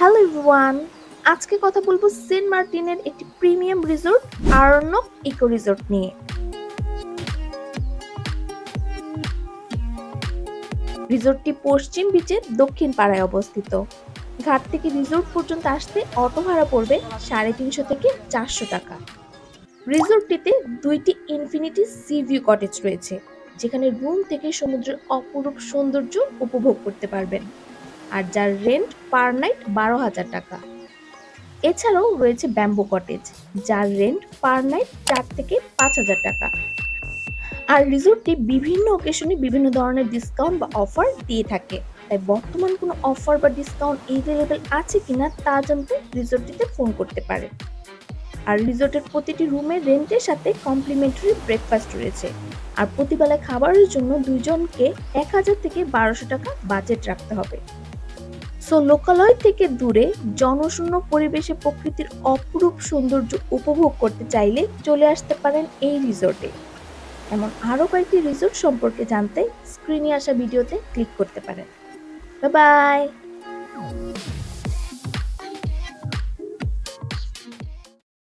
Hello everyone, আজকে কথা বলবো সেন্ট মার্টিনের একটি premium resort Aranyak eco resort নিয়ে। রিসোর্টটি পশ্চিম বিচের দক্ষিণ পাড়ায় অবস্থিত। ঘাট থেকে রিসোর্ট পর্যন্ত আসতে অটো ভাড়া পড়বে 350 থেকে 400 টাকা। রিসোর্টটিতে দুইটি ইনফিনিটি সি ভিউ কটেজ রয়েছে, যেখানে রুম থেকে সমুদ্রের অপরূপ সৌন্দর্য উপভোগ করতে পারবেন, আর যার রেন্ট পার নাইট 12,000 টাকা। এছাড়াও রয়েছে ব্যাম্বো কটেজ, যার রেন্ট পার নাইট 4 থেকে 5,000 টাকা। আর রিসোর্টটি বিভিন্ন অকেশনে বিভিন্ন ধরনের ডিসকাউন্ট বা অফার দিয়ে থাকে, তাই বর্তমান কোনো অফার বা ডিসকাউন্ট এভেলেবেল আছে কিনা তা জানতে রিসোর্টটিতে ফোন করতে পারেন। আর রিসোর্টের প্রতিটি রুমের রেন্টের সাথে কমপ্লিমেন্টারি ব্রেকফাস্ট রয়েছে। আর প্রতিবেলা খাবারের জন্য দুইজনকে 1,000 থেকে 1200 টাকা বাজেট রাখতে হবে। সো লোকালয় থেকে দূরে জনশূন্য পরিবেশে প্রকৃতির অপরূপ সৌন্দর্য উপভোগ করতে চাইলে চলে আসতে পারেন এই রিসোর্টে। এমন আরও কয়েকটি রিসোর্ট সম্পর্কে জানতে স্ক্রিনে আসা ভিডিওতে ক্লিক করতে পারেন। Bye bye.